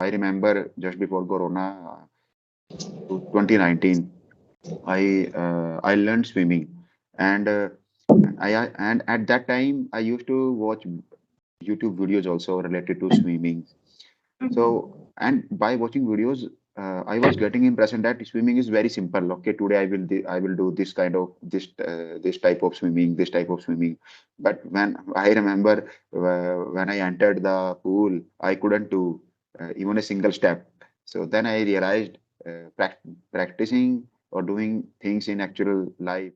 I remember just before Corona, 2019, I learned swimming, and and at that time I used to watch YouTube videos also related to swimming. So, and by watching videos, I was getting impression that swimming is very simple. Okay, today I will do this kind of this type of swimming, this type of swimming. But when I remember when I entered the pool, I couldn't do even a single step. So then I realized practicing or doing things in actual life.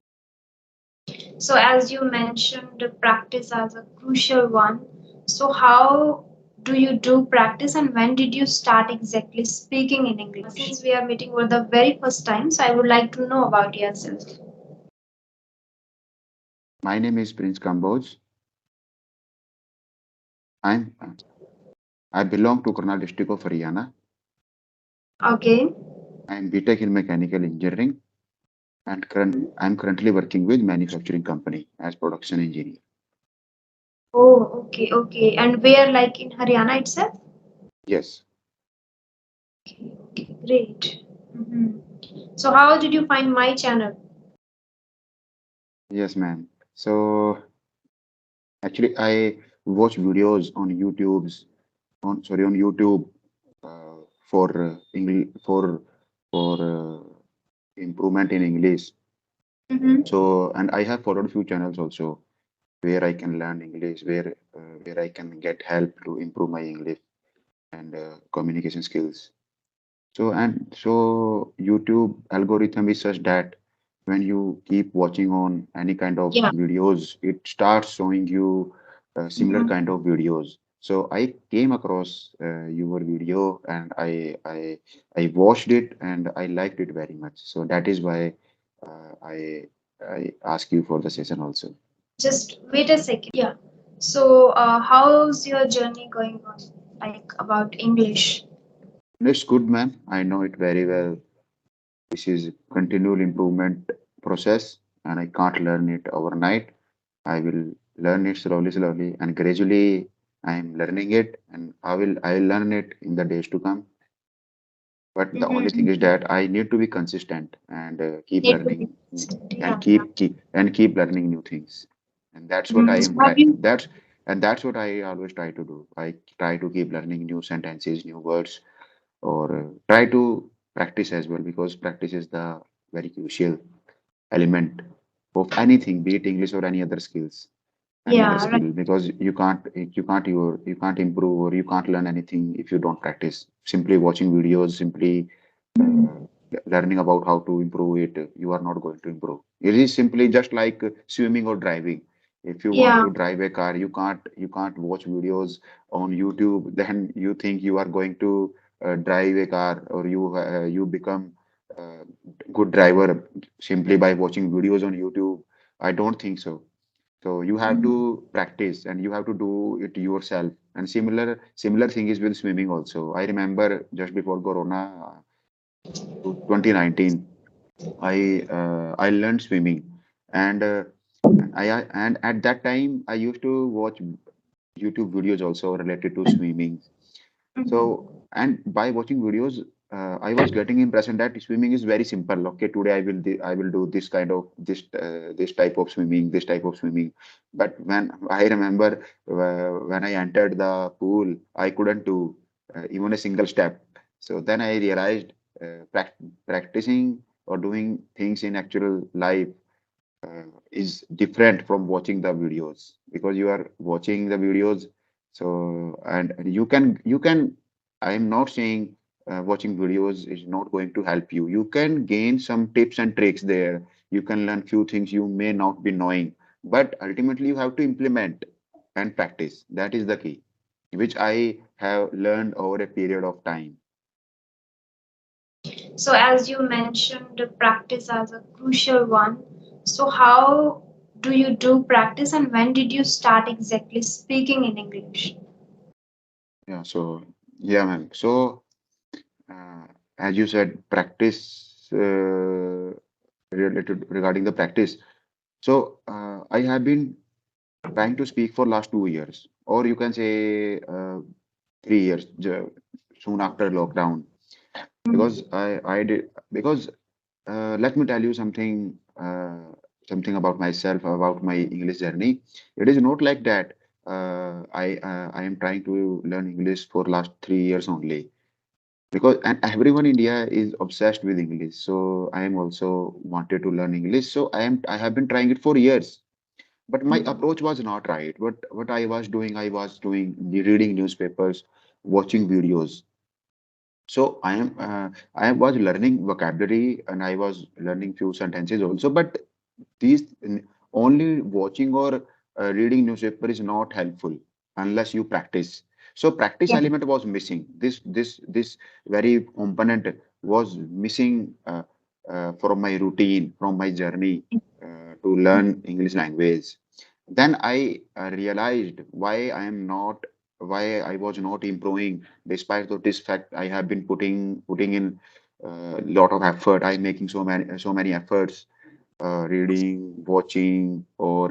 So, as you mentioned, practice as a crucial one. So, how do you do practice and when did you start exactly speaking in English? Since we are meeting for the very first time, so I would like to know about yourself. My name is Prince Kamboj. I'm I belong to Karnal district of Haryana. Okay. I'm BTech in mechanical engineering and I'm currently working with manufacturing company as production engineer. Oh, okay, okay. And where, like in Haryana itself? Yes, Okay, okay, great. Mhm. So, how did you find my channel? yes, ma'am. So actually, I watch videos on YouTube's on YouTube for English for improvement in English. Mm-hmm. So and I have followed few channels also where I can learn English, where I can get help to improve my English and communication skills. So YouTube algorithm is such that when you keep watching on any kind of Yeah. videos, it starts showing you similar Mm-hmm. kind of videos. So I came across your video and I watched it and I liked it very much. So that is why uh, I I ask you for the session also. Just wait a second. Yeah. So, how's your journey going on? Like about English? It's good, ma'am. I know it very well. This is continual improvement process, and I can't learn it overnight. I will learn it slowly, and gradually I am learning it, and I will learn it in the days to come. But the only thing is Mm-hmm. that I need to be consistent and keep Need to be learning consistent. and Yeah, yeah. keep learning new things. And that's what I Mm. So am have try you? that's what I always try to do. I try to keep learning new sentences, new words, or try to practice as well because practice is the very crucial element of anything, be it English or any other Yeah, right. skill, because you can't improve or you can't learn anything if you don't practice. Simply watching videos, simply uh, learning about how to improve it, you are not going to improve. It is simply just like swimming or driving. If you want Yeah. to drive a car, you can't watch videos on YouTube. Then you think you are going to drive a car or you become uh, good driver simply by watching videos on YouTube. I don't think so. So you have Mhm. to practice and you have to do it yourself. And similar thing is with swimming also. I remember just before Corona, 2019, I learned swimming, and and at that time I used to watch YouTube videos also related to swimming. So, Mhm. and by watching videos, I was getting impression that swimming is very simple. Okay, today I will do this kind of this type of swimming, this type of swimming. But when I remember when I entered the pool, I couldn't do even a single step. So then I realized practicing or doing things in actual life is different from watching the videos because you are watching the videos. So and you can I am not saying watching videos is not going to help you. You can gain some tips and tricks there. You can learn few things you may not be knowing, but ultimately you have to implement and practice. That is the key, which I have learned over a period of time. So as you mentioned, practice as a crucial one. So how do you do practice and when did you start exactly speaking in English? Yeah, so yeah, ma'am. So uh, as you said, practice related regarding the practice. So I have been trying to speak for last 2 years, or you can say 3 years. soon after lockdown, because Mhm. I did because let me tell you something, something about myself, about my English journey. It is not like that. I am trying to learn English for last 3 years only, because and everyone in India is obsessed with English. So I am also wanted to learn English. So I have been trying it for years, but my Mhm. approach was not right. What I was doing reading newspapers, watching videos. So I was learning vocabulary and I was learning few sentences also, but these only watching or reading newspaper is not helpful unless you practice. So practice Yeah. element was missing. This very component was missing from my routine, from my journey to learn English language. Then I realized why I was not improving despite of this fact. I have been putting in a lot of effort. I'm making so many efforts, reading, watching, or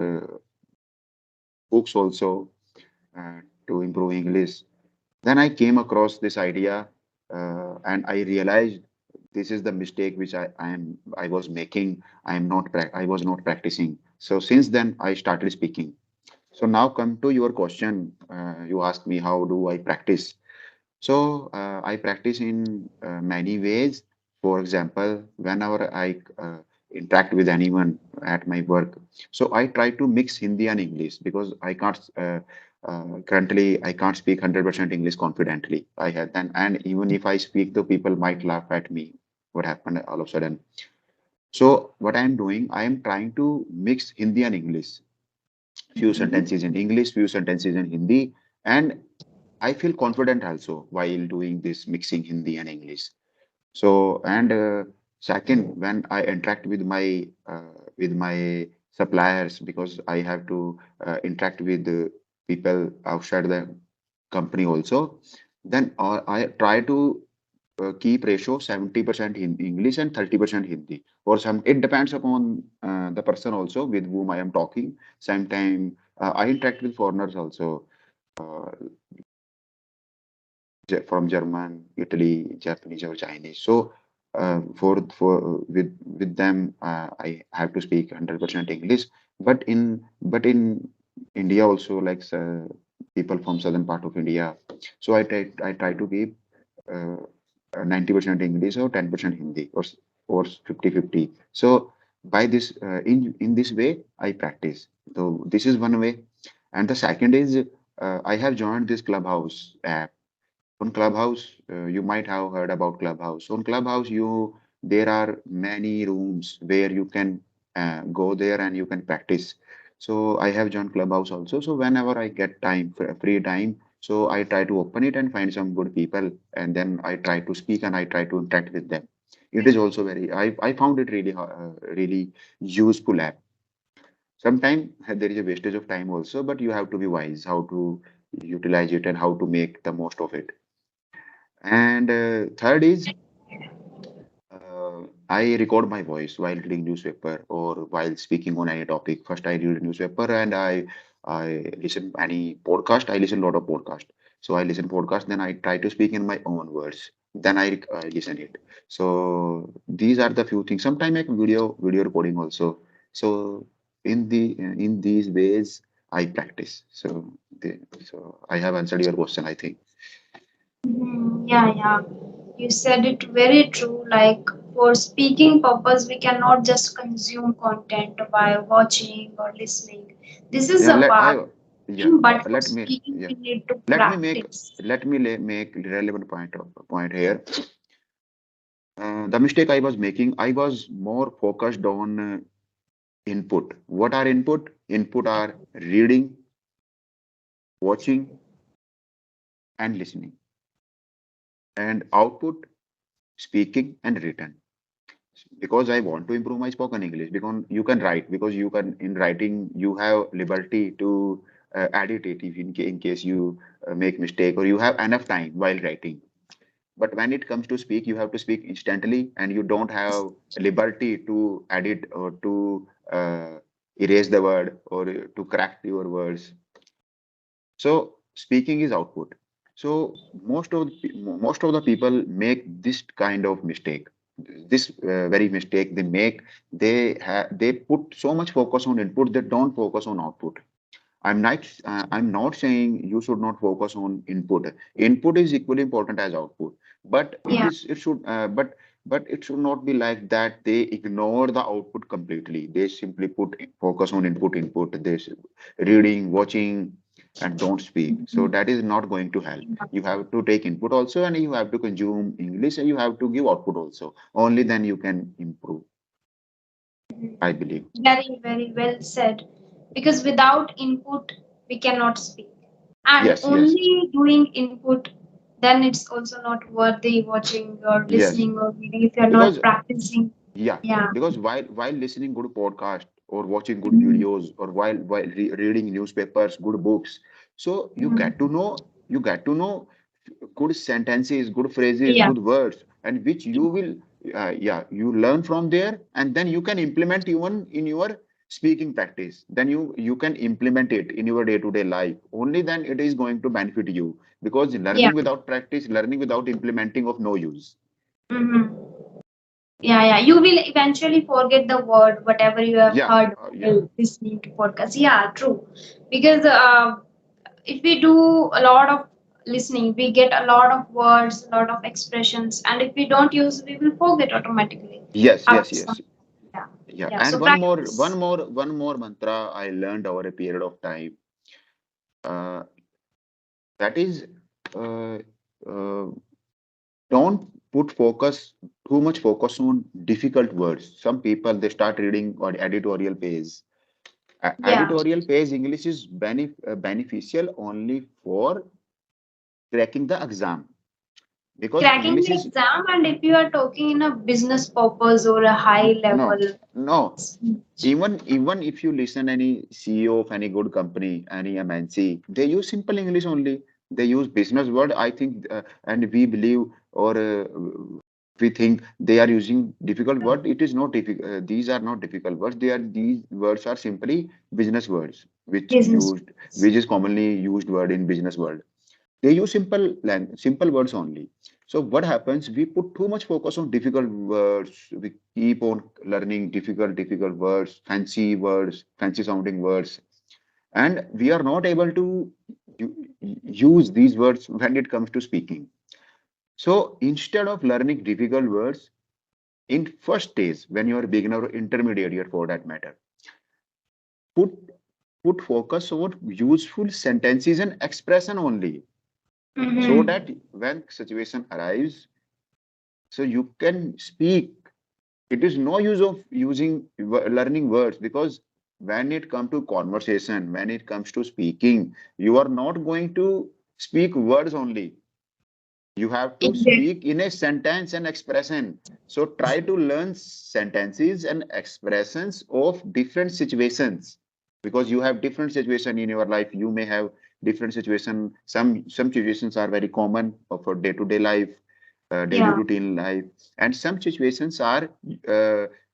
books also, to improve English. Then I came across this idea, and I realized this is the mistake which I was making. I was not practicing. So since then I started speaking. So now come to your question. You asked me how do I practice. So I practice in many ways. For example, whenever I interact with anyone at my work, so I try to mix Hindi and English because I can't currently I can't speak 100% English confidently. I had then, and even if I speak, the people might laugh at me. What happened all of a sudden? So what I am doing, I am trying to mix Hindi and English. Few Mhm. sentences in English, few sentences in Hindi, and I feel confident also while doing this mixing Hindi and English. So, and second, when I interact with my suppliers, because I have to interact with people outside the company also, then I try to keep ratio 70% in English and 30% Hindi. Or some, it depends upon the person also with whom I am talking. Sometimes I interact with foreigners also. Uh, from German, Italy, Japanese, or Chinese. So for with them, I have to speak 100% English. But in India also, like people from southern part of India, so I try to keep uh, 90% English or 10% Hindi or 50-50. So by this in this way I practice. So this is one way, and the second is I have joined this Clubhouse app. On Clubhouse, you might have heard about Clubhouse. On Clubhouse, there are many rooms where you can go there and you can practice. So I have joined Clubhouse also. So whenever I get time, free time, so I try to open it and find some good people, and then I try to speak and I try to interact with them. It is also I found it really really useful app. Sometimes there is a wastage of time also, but you have to be wise how to utilize it and how to make the most of it. And third is I record my voice while reading newspaper or while speaking on any topic. First, I read newspaper and I listen any podcast. I listen a lot of podcast. So I listen podcast. Then I try to speak in my own words. Then I listen it. So these are the few things. Sometimes I make video recording also. So in these ways I practice. So I have answered your question, I think. Mhm. Yeah, yeah. You said it very true. Like for speaking purpose, we cannot just consume content by watching or listening. This is Yeah, a let part, I yeah but for let me speaking, yeah we need to let me make practice. make relevant point here. The mistake I was making, I was more focused on input. What are input? Input are reading, watching, and listening, and output speaking and written. Because I want to improve my spoken English. Because you can write, because you can in writing you have liberty to edit it if in case you make mistake or you have enough time while writing. But when it comes to speak, you have to speak instantly, and you don't have liberty to edit or to erase the word or to correct your words. So speaking is output. So most of the people make this kind of mistake. This very mistake they make. They put so much focus on input. They don't focus on output. I'm not saying you should not focus on input. Input is equally important as output, but Yeah. it should but it should not be like that. They ignore the output completely. They simply put focus on input. Reading, watching, and don't speak. So that is not going to help. You have to take input also, and you have to consume English, and you have to give output also. Only then you can improve, I believe. Very, very well said. Because without input, we cannot speak. And Yes, yes, only doing input, then it's also not worthy watching or yes. listening or reading if you're not Because practicing. yeah, Yeah. because while listening good podcast or watching good Mhm. videos or while reading newspapers, good books, so Mhm. you get to know good sentences, good phrases, Yeah. good words, and which you will yeah you learn from there, and then you can implement even in your speaking practice. Then you can implement it in your day-to-day life. Only then it is going to benefit you, because Yeah. learning without practice, learning without implementing of no use. Mhm. Yeah, yeah. You will eventually forget the word, whatever you have Yeah, heard yeah. while listening to podcast. Yeah, true. Because if we do a lot of listening, we get a lot of words, a lot of expressions, and if we don't use, we will forget automatically Yes, yes, after some. yes. Yeah, Yeah. yeah. And So practice. one more mantra I learned over a period of time. Uh, that is, uh, uh, don't put focus too much focus on difficult words. Some people they start reading or editorial page. Yeah, Editorial page English is beneficial only for cracking the exam, because cracking English the is exam, and if you are talking in a business purpose or a high no, level no. speech. Even if you listen any CEO of any good company, any MNC, they use simple English only. They use business word. I think, and we believe or we think they are using difficult word. It is not difficult. These are not difficult words. These words are simply business words, Business. which is commonly used word in business world. They use simple words only. So what happens? We put too much focus on difficult words. We keep on learning difficult words, fancy sounding words, and we are not able to use these words when it comes to speaking. So instead of learning difficult words in first stage, when you are beginner or intermediate year for that matter, put put focus on useful sentences and expression only, so Mm-hmm. that when situation arrives, so you can speak. It is no use of using learning words, because when it comes to conversation, when it comes to speaking, you are not going to speak words only. You have to Exactly. speak in a sentence and expression. So try to learn sentences and expressions of different situations, because you have different situation in your life. You may have different situation. Some situations are very common for day-to-day life, daily Yeah. routine life, and some situations are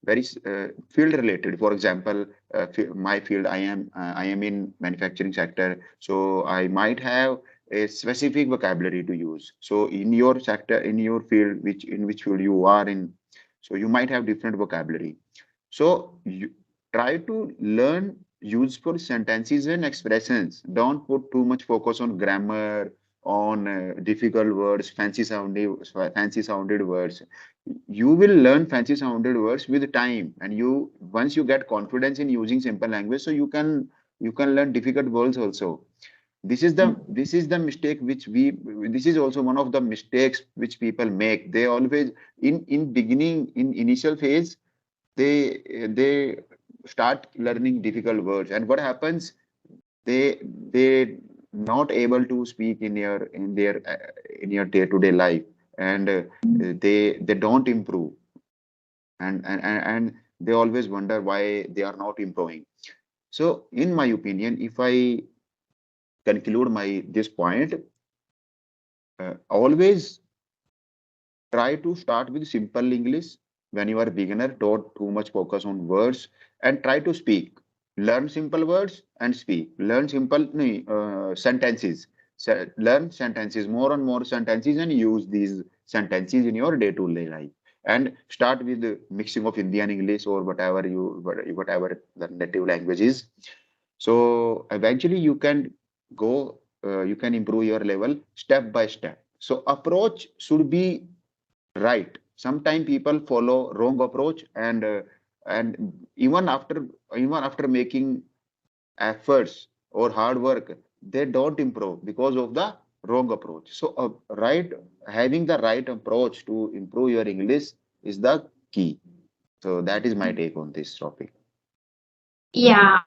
very field related. For example, my field, I am in manufacturing sector, so I might have a specific vocabulary to use. So in your sector, in your field, which field you are in, so you might have different vocabulary. So you try to learn useful sentences and expressions. Don't put too much focus on grammar, on difficult words, fancy sounded words. You will learn fancy sounded words with time, and you once you get confidence in using simple language, so you can learn difficult words also. This is the mistake which we this is also one of the mistakes which people make. They always in beginning, in initial phase, they start learning difficult words, and what happens, they not able to speak in your day-to-day life, and they don't improve, and they always wonder why they are not improving. So in my opinion, if I conclude my this point, always try to start with simple English. When you are beginner, don't too much focus on words, and try to speak. Learn simple words and speak. Learn simple sentences. learn sentences, more and more sentences, and use these sentences in your day-to-day life. And start with the mixing of Hindi and English, or whatever the native language is. So eventually you can improve your level step by step. So approach should be right. Sometimes people follow wrong approach, and even after making efforts or hard work, they don't improve because of the wrong approach. So having the right approach to improve your English is the key. So that is my take on this topic. Yeah,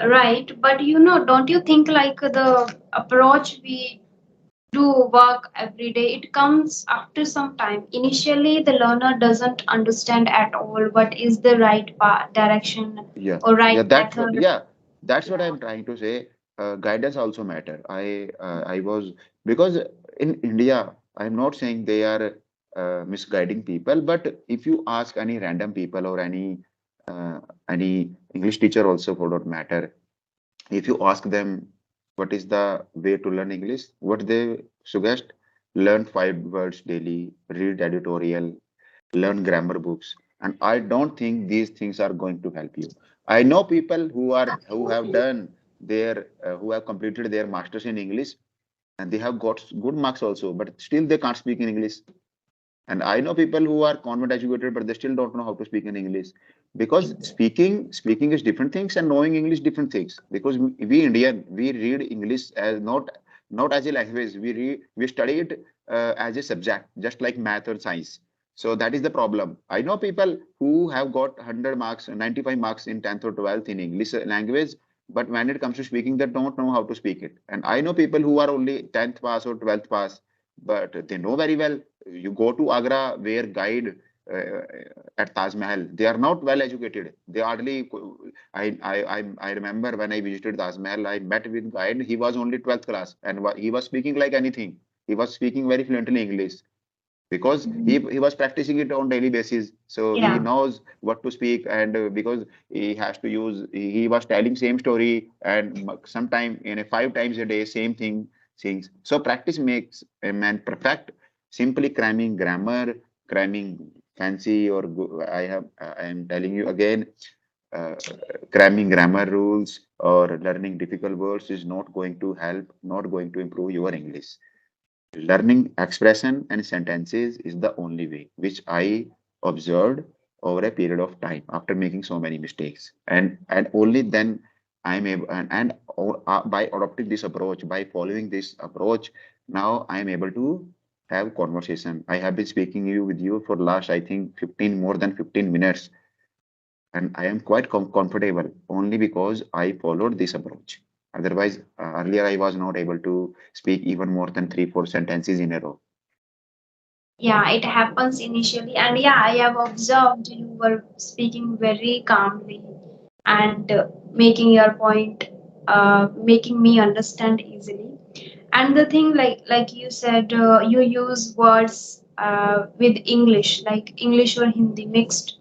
right. But don't you think like the approach we do work every day, it comes after some time. Initially, the learner doesn't understand at all what is the right path, direction Yeah, or right yeah, method. that's what Yeah, I'm trying to say. Guidance also matter. I was because in India, I'm not saying they are misguiding people, but if you ask any random people or uh, any English teacher also for that matter, if you ask them what is the way to learn English, what they suggest, learn 5 words daily, read editorial, learn grammar books, and I don't think these things are going to help you. I know people who have done their who have completed their masters in English, and they have got good marks also, but still they can't speak in English. And I know people who are convert educated, but they still don't know how to speak in English, because speaking is different things and knowing English different things. Because we Indian, we read English as not as a language. We study it as a subject, just like math or science. So that is the problem. I know people who have got 100 marks, 95 marks in 10th or 12th in English language, but when it comes to speaking, they don't know how to speak it. And I know people who are only 10th pass or 12th pass, but they know very well. You go to Agra, where guide uh, at Taj Mahal, they are not well educated. They hardly. I remember when I visited Taj Mahal, I met with guide. He was only 12th class, and he was speaking like anything. He was speaking very fluently English because he was practicing it on daily basis. So he yeah, knows what to speak, and because he has to use, he was telling same story, and sometime in a 5 times a day, same things. So practice makes a man perfect. Simply cramming grammar, cramming fancy or I am telling you again, uh, cramming grammar rules or learning difficult words is not going to help, not going to improve your English. Learning expression and sentences is the only way, which I observed over a period of time after making so many mistakes. And only then I'm able, by adopting this approach, by following this approach, now I'm able to have conversation. I have been speaking with you for last, I think, 15, more than 15 minutes, and I am quite comfortable only because I followed this approach. Otherwise, earlier I was not able to speak even more than 3, 4 sentences in a row. yeah, it happens initially. And yeah, I have observed you were speaking very calmly and making your point, making me understand easily. And the thing, like you said, you use words with English, like English or Hindi mixed.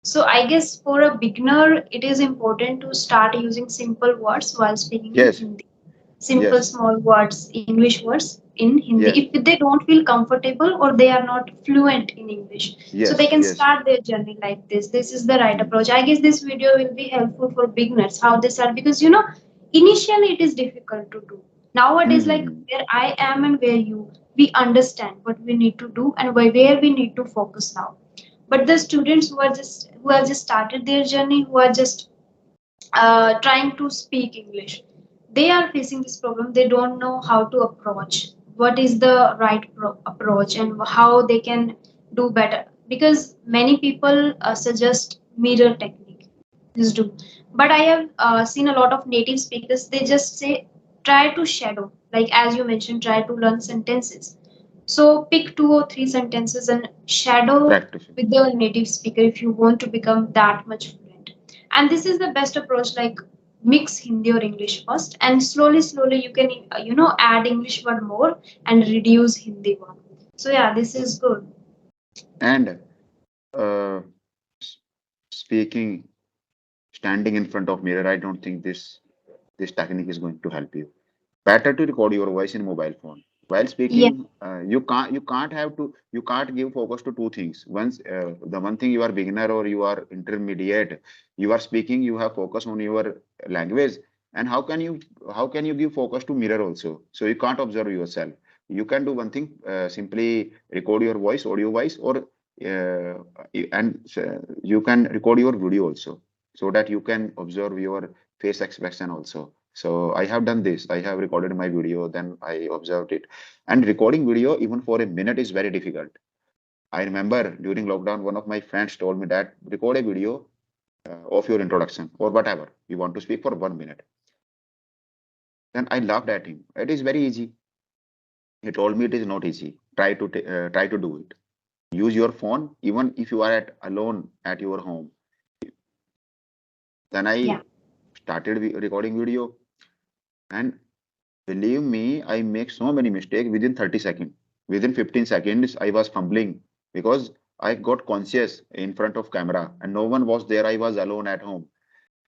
So I guess for a beginner, it is important to start using simple words while speaking in Yes, Hindi. Simple yes, small words, English words in Hindi. yes, If they don't feel comfortable or they are not fluent in English, so they yes, can yes. start their journey like this. This is the right Mm, approach. I guess this video will be helpful for beginners how they start, because initially it is difficult to do. Nowadays, like mm, where I am and where we understand what we need to do and where we need to focus now. But the students who have just started their journey, who are just trying to speak English, they are facing this problem. They don't know how to approach. What is the right approach and how they can do better? Because many people suggest mirror technique. Just do. But I have seen a lot of native speakers. They just say try to shadow. Like as you mentioned, try to learn sentences. So pick 2 or 3 sentences and shadow practicing. with the native speaker if you want to become that much fluent. And this is the best approach. Like mix Hindi or English first, and slowly you can add English word more and reduce Hindi one. So yeah, this is good. And uh, s- speaking, standing in front of mirror, I don't think this technique is going to help you. Better to record your voice in mobile phone. While Yeah. speaking, you can't give focus to two things. Once the one thing you are beginner or you are intermediate, you are speaking, you have focus on your language. And how can you give focus to mirror also? So you can't observe yourself. You can do one thing, simply record your voice, audio voice, or you can record your video also, so that you can observe your face expression also. So I have done this. I have recorded my video, then I observed it. And recording video, even for a minute, is very difficult. I remember during lockdown, one of my friends told me that record a video of your introduction or whatever you want to speak for 1 minute. Then I laughed at him. It is very easy. He told me it is not easy. Try to do it. Use your phone, even if you are at alone at your home. Then I Yeah. started recording video, and believe me, I make so many mistakes within 30 seconds. Within 15 seconds, I was fumbling because I got conscious in front of camera and no one was there. I was alone at home.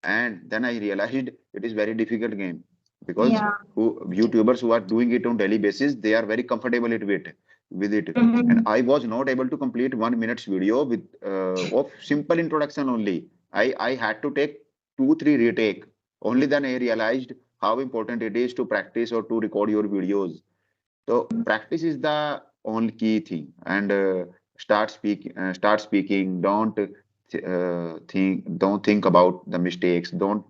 And then I realized it is very difficult game because Yeah. YouTubers who are doing it on daily basis, they are very comfortable with it. And Mhm. I was not able to complete 1 minute's video with of simple introduction only. I had to take 2 3 retake. Only then I realized how important it is to practice or to record your videos. So practice is the only key thing, and start speaking. Don't think about the mistakes. Don't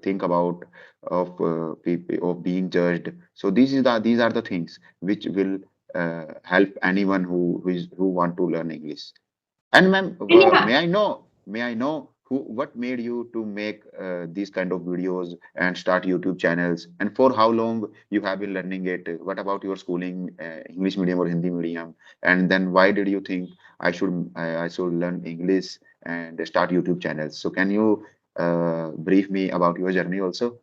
think about of people of being judged. So these are the things which will help anyone who want to learn English. And ma'am, And yeah, may I know what made you to make these kind of videos and start YouTube channels? And for how long you have been learning it? What about your schooling, English medium or Hindi medium? And then why did you think I should learn English and start YouTube channels? So can you brief me about your journey also?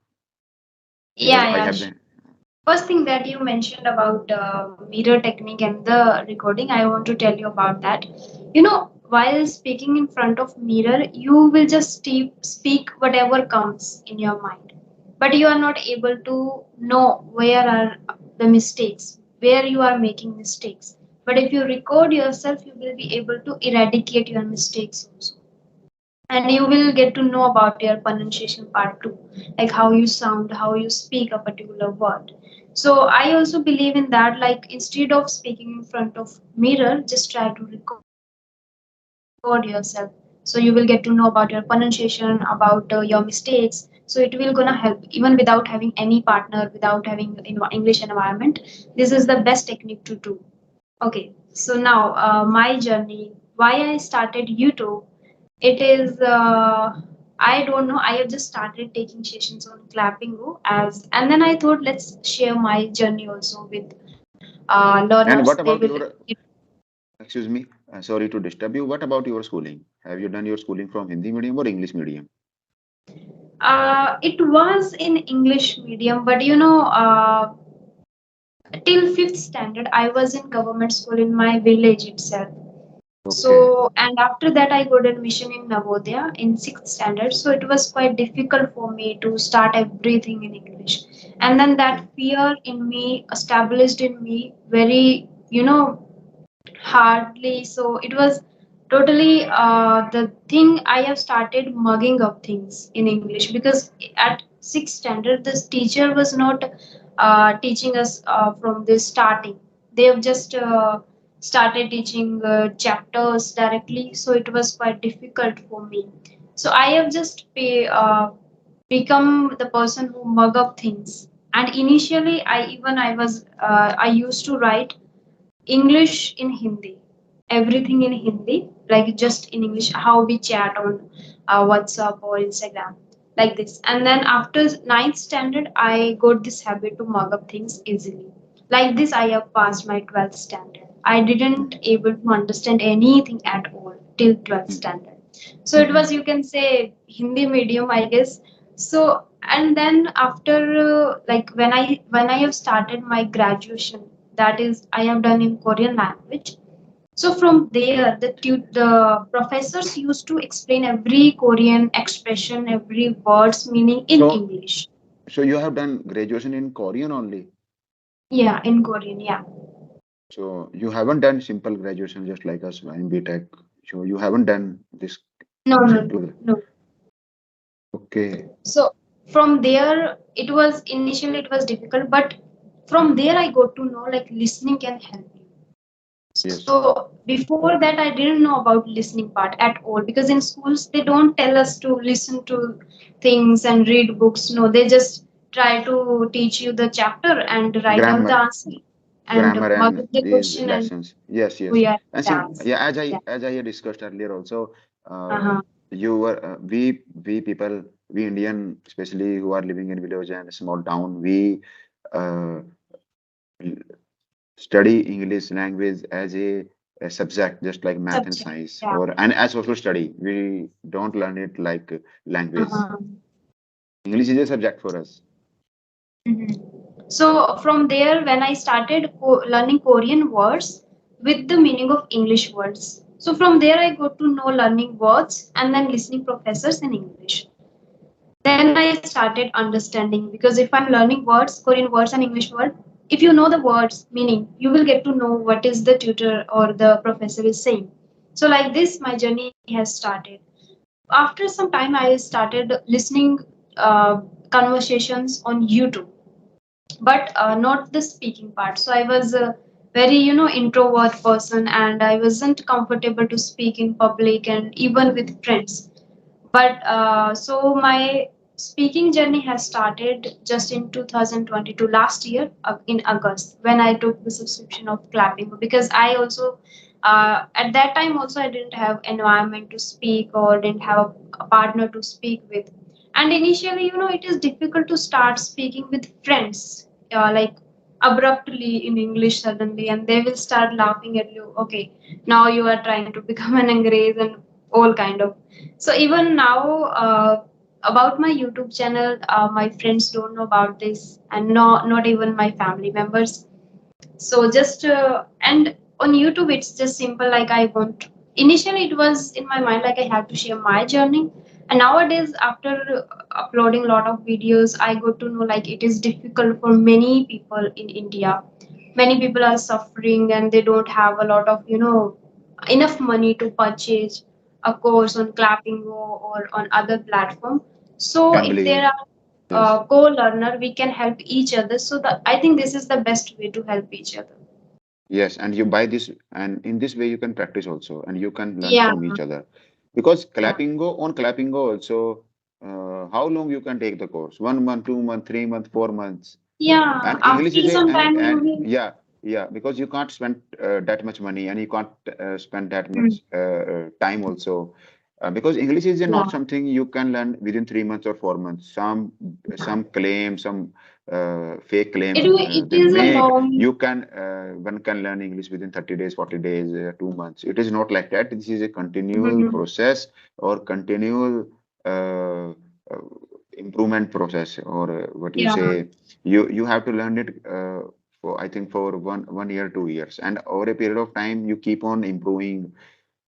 Because yeah, I yeah. have the First thing that you mentioned about mirror technique and the recording, I want to tell you about that. You know, while speaking in front of mirror, you will just speak whatever comes in your mind, but you are not able to know where are the mistakes, where you are making mistakes. But if you record yourself, you will be able to eradicate your mistakes also, and you will get to know about your pronunciation part too, like how you sound, how you speak a particular word. So I also believe in that, like instead of speaking in front of mirror, just try to record yourself. So you will get to know about your pronunciation, about your mistakes. So it will gonna help even without having any partner, without having English environment. This is the best technique to do. Okay, so now my journey, why I started YouTube. It is I don't know. I have just started taking sessions on Clappingo as, and then I thought let's share my journey also with learners. and what They will. about your excuse me, sorry to disturb you. What about your schooling? Have you done your schooling from Hindi medium or English medium? It was in English medium, but you know, till fifth standard, I was in government school in my village itself. Okay. So, and after that, I got admission in Navodaya in sixth standard. So it was quite difficult for me to start everything in English. And then that Okay. fear in me established in me very, hardly. So it was totally the thing I have started mugging up things in English, because at sixth standard, this teacher was not teaching us from the starting. They have just started teaching chapters directly, so it was quite difficult for me. So I have just become the person who mug up things. And initially, I was I used to write English in Hindi, everything in Hindi, like just in English, how we chat on WhatsApp or Instagram, like this. And then after ninth standard, I got this habit to mug up things easily. Like this, I have passed my 12th standard. I didn't Mhm. able to understand anything at all till 12th Mhm. standard. So it was, Mhm. you can say, Hindi medium, I guess. So and then after like when I have started my graduation, that is I have done in Korean language. So from there, the professors used to explain every Korean expression, every word's meaning in So, English. So you have done graduation in Korean only. Yeah, in Korean. Yeah. So you haven't done simple graduation just like us in BTech. So you haven't done this No, no, simple. no. Okay. So from there, it was initially it was difficult, but from there I got to know like listening can help you. Yes. So before that, I didn't know about listening part at all because in schools they don't tell us to listen to things and read books. No, they just try to teach you the chapter and write down the Grammar, answer and grammar, mark and the these question and lessons. Yes, yes. we are And see, exams. yeah, Yeah. as I had discussed earlier also, uh, Uh-huh. you were we people, we Indian, especially who are living in village and small town, we uh, study English language as a subject, just like math and Subject. science, Yeah. or and as social study. We don't learn it like language. Uh-huh. English is a subject for us. Mhm. So from there, when I started learning Korean words with the meaning of English words. So from there, I got to know learning words and then listening professors in English. Then I started understanding because if I'm learning words, Korean words and English word, if you know the words meaning, you will get to know what is the tutor or the professor is saying. So like this, my journey has started. After some time, I started listening conversations on YouTube, but not the speaking part. So I was a very introvert person, and I wasn't comfortable to speak in public and even with friends. But so my speaking journey has started just in 2022 last year, in August, when I took the subscription of Clapping, because I also at that time also I didn't have environment to speak or didn't have a partner to speak with. And initially, it is difficult to start speaking with friends, like abruptly in English suddenly, and they will start laughing at you. Okay, now you are trying to become an Angrez and all kind of. So even now, about my YouTube channel, my friends don't know about this, and not even my family members. So just and on YouTube, it's just simple. Like I want. Initially, it was in my mind like I have to share my journey, and nowadays, after uploading a lot of videos, I got to know like it is difficult for many people in India. Many people are suffering, and they don't have a lot of enough money to purchase a course on Clappingo or on other platform. So if there Cambly. are Yes. co-learner, we can help each other. So I think this is the best way to help each other. Yes, and you buy this, and in this way you can practice also, and you can learn Yeah, from each other. Because yeah, Clappingo also, how long you can take the course? 1 month, 2 month, 3 month, 4 months. yeah. And English After is a some time, you and will. yeah, yeah, because you can't spend that much money, and you can't spend that Mm, much time also. Because English is not yeah, something you can learn within 3 months or 4 months. yeah. Some claims, some fake It claims it they is a make. long. You can one can learn English within 30 days, 40 days, 2 months. It is not like that. This is a continual Mhm. process or continual uh, uh, improvement process, or what you Yeah. say. You have to learn it for, I think, for 1 year, 2 years, and over a period of time you keep on improving.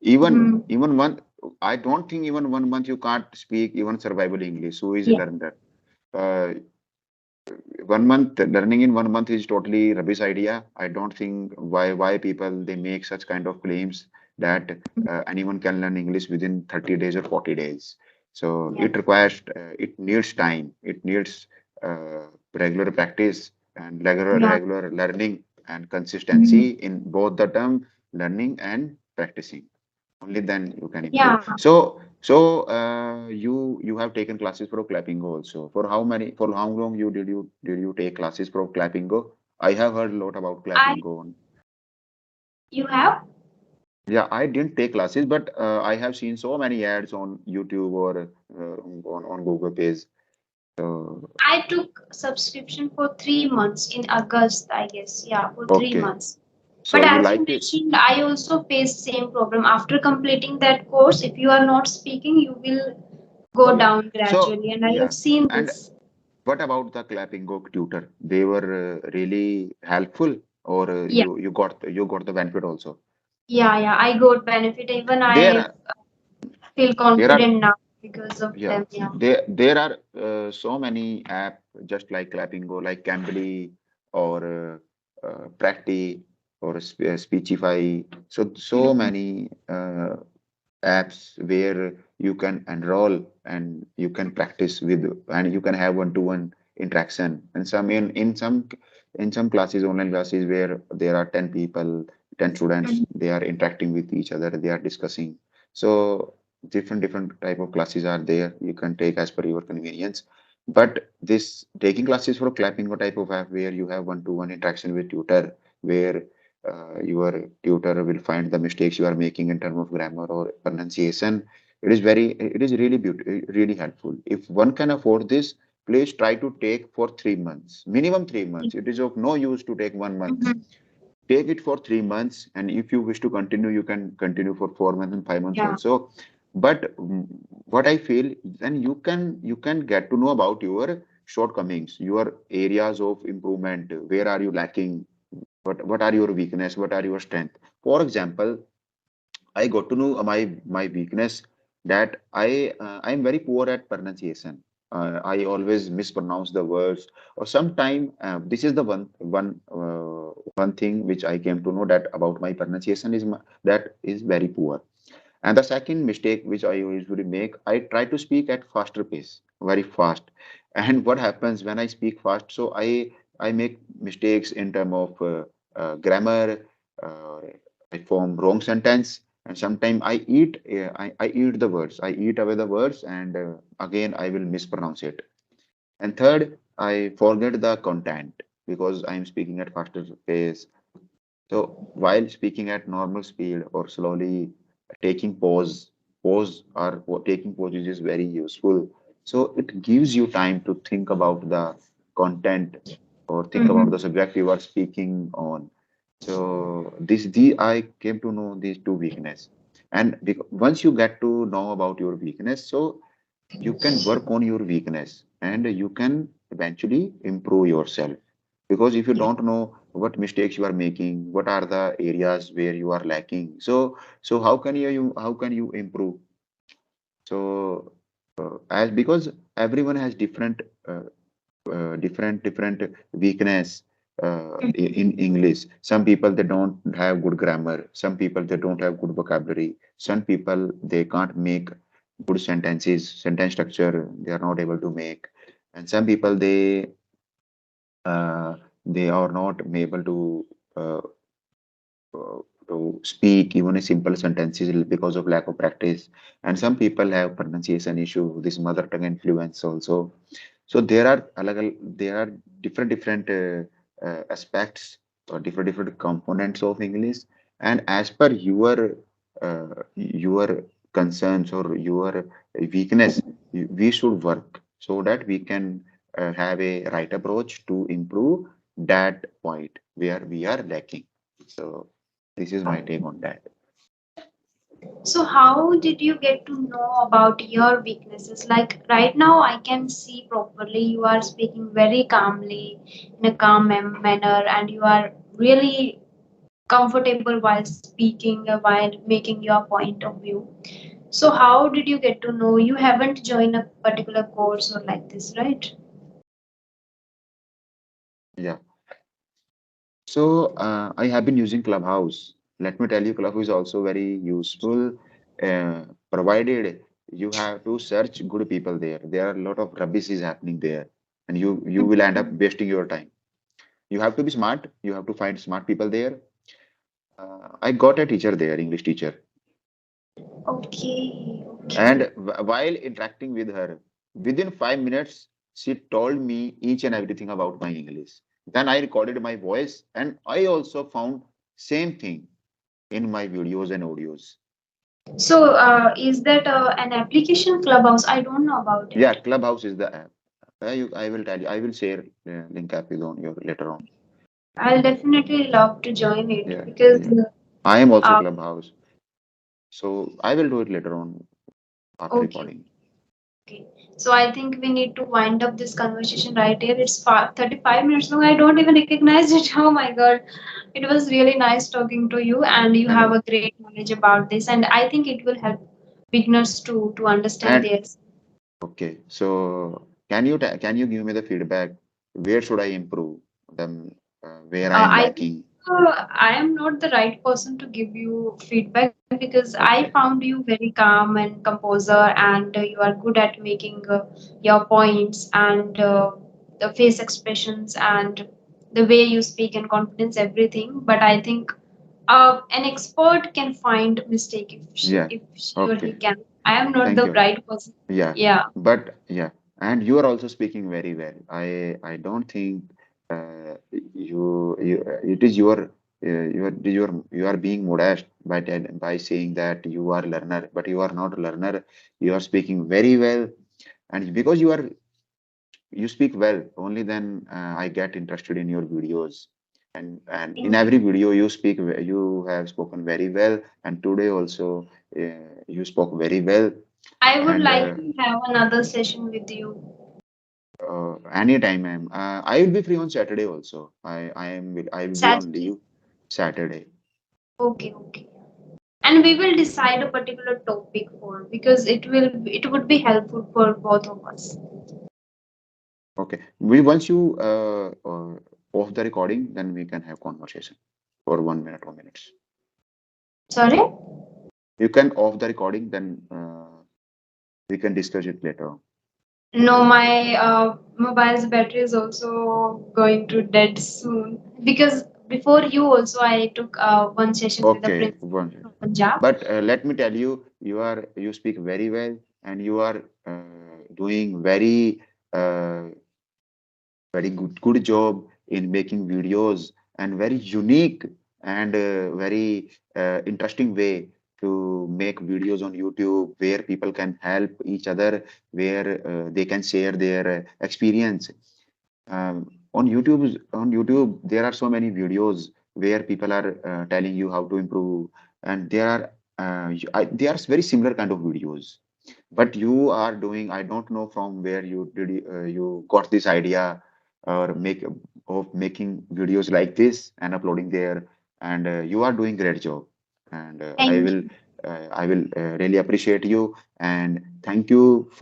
Mhm. Even one, I don't think even 1 month you can't speak even survival English. Who is Yeah. learned that? Uh, 1 month learning in 1 month is totally rubbish idea. I don't think why people they make such kind of claims that anyone can learn English within 30 days or 40 days. So Yeah. it requires it needs time. It needs uh, regular practice and Yeah. regular learning and Mhm. consistency in both the term learning and practicing. Only then you can improve. Yeah. So you have taken classes for Clappingo also. For how long did you take classes for Clappingo? I have heard a lot about I Clappingo. You have. Yeah, I didn't take classes, but I have seen so many ads on YouTube or on Google page. So I took subscription for 3 months in August, I guess. Yeah, for three okay, months. so But you as you liked it? mentioned, I also faced same problem. After completing that course, if you are not speaking, you will go Yeah. down So gradually. And I yeah, have seen and this. what about the Clappingo tutor? They were really helpful, or Yeah, you got the benefit also. yeah, yeah. I got benefit. Even I There feel there are confident now. because of Yeah, them. Yeah. there are so many app just like Clappingo, like Cambly or Practi or Speechify. So Mhm. many apps where you can enroll and you can practice with and you can have one-to-one interaction. And in some classes, online classes where there are 10 people, 10 students, Mhm. they are interacting with each other, they are discussing. So different type of classes are there. You can take as per your convenience. But this taking classes for clapping or type of app where you have one-to-one interaction with tutor, where your tutor will find the mistakes you are making in terms of grammar or pronunciation. It is really beautiful, really helpful. If one can afford this, please try to take for 3 months, minimum 3 months. It is of no use to take 1 month. Mhm. Take it for 3 months, and if you wish to continue, you can continue for 4 months and 5 months Yeah. also. But what I feel, then you can get to know about your shortcomings, your areas of improvement. Where are you lacking? What are your weakness? What are your strength? For example, I got to know my weakness, that I'm very poor at pronunciation. I always mispronounce the words, or sometime this is the one thing which I came to know that about my pronunciation that is very poor. And the second mistake which I usually make, I try to speak at faster pace, very fast. And what happens when I speak fast? So I make mistakes in terms of grammar. Uh, I form wrong sentence, and sometimes I eat the words. I eat away the words, and again I will mispronounce it. And third, I forget the content because I am speaking at faster pace. So while speaking at normal speed or slowly, taking taking pauses is very useful. So it gives you time to think about the content or think about Mhm. the subject you are speaking on. So the I came to know these two weakness, and once you get to know about your weakness, so you can work on your weakness and you can eventually improve yourself. Because if you don't know what mistakes you are making, what are the areas where you are lacking, so how can you improve? So as because everyone has uh, different weakness in English. Some people they don't have good grammar. Some people they don't have good vocabulary. Some people they can't make good sentences, sentence structure. They are not able to make. And some people uh, they are not able uh, uh, to speak even a simple sentences because of lack of practice. And some people have pronunciation issue, this mother tongue influence also. So there are different aspects or different components of English, and as per your concerns or your weakness, we should work so that we can have a right approach to improve that point where we are lacking. So this is my take on that. So how did you get to know about your weaknesses? Like right now, I can see properly you are speaking very calmly in a calm manner, and you are really comfortable while speaking, while making your point of view. So how did you get to know? You haven't joined a particular course or like this, right? Yeah. So I have been using Clubhouse. Let me tell you, Clubhouse is also very useful, provided you have to search good people there. There are a lot of rubbish is happening there, and you will end up wasting your time. You have to be smart. You have to find smart people there. I got a teacher there, English teacher, Okay, and okay. while interacting with her, within 5 minutes, she told me each and everything about my English. Then I recorded my voice, and I also found same thing in my videos and audios. So is that an application Clubhouse? I don't know about Yeah, it. Clubhouse is the app. I will tell you. I will share link app is on your later on. I'll definitely love to join it Yeah, because yeah. I am also uh, Clubhouse, so I will do it later on after okay. recording. Okay. So I think we need to wind up this conversation right here. It's 35 minutes long. I don't even recognize it. Oh my God. It was really nice talking to you, and you have And a great knowledge about this. And I think it will help beginners to understand And their. okay, so can you give me the feedback? Where should I improve them? Where I am I lacking? I am not the right person to give you feedback because I Okay, found you very calm and composer, and you are good at making your points and the face expressions and the way you speak and confidence, everything. But I think an expert can find mistake yeah, if she or he okay. can. I am not Thank the you. right person. Yeah, Yeah. but yeah, and you are also speaking very well. I don't think you it is your you are being modest by saying that you are learner, but you are not learner. You are speaking very well, and because you speak well, only then I get interested in your videos. And in Thank every you. video you speak, you have spoken very well, and today also you spoke very well. I would And like to have another session with you. anytime I will be free on Saturday also. I will be on Saturday. leave Saturday. Okay, okay. And we will decide a particular topic for, because it would be helpful for both of us. Okay. We once you off the recording, then we can have conversation for 1 minute, 2 minutes. Sorry. You can off the recording, then we can discuss it later on. No, my mobile's battery is also going to dead soon, because before you also I took one session with a Okay, prince one. from Punjab. But let me tell you, you speak very well, and you are doing uh, very good job in making videos, and very unique and very interesting way to make videos on YouTube where people can help each other, where they can share their experience. On YouTube, there are so many videos where people are telling you how to improve, and they are very similar kind of videos. But you are doing, I don't know from where you got this idea or make of making videos like this and uploading there, and you are doing great job. And Thank you. I will really appreciate you, and thank you uh,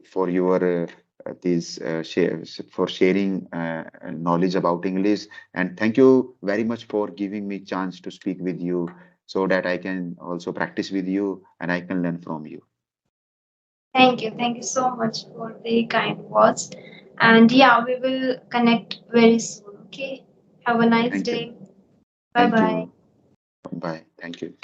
for your these for sharing knowledge about English, and thank you very much for giving me chance to speak with you so that I can also practice with you and I can learn from you. Thank you. Thank you so much for the kind words. And yeah, we will connect very soon. Okay. Have a nice Thank you. day. Bye Thank bye. you. Bye. Thank you.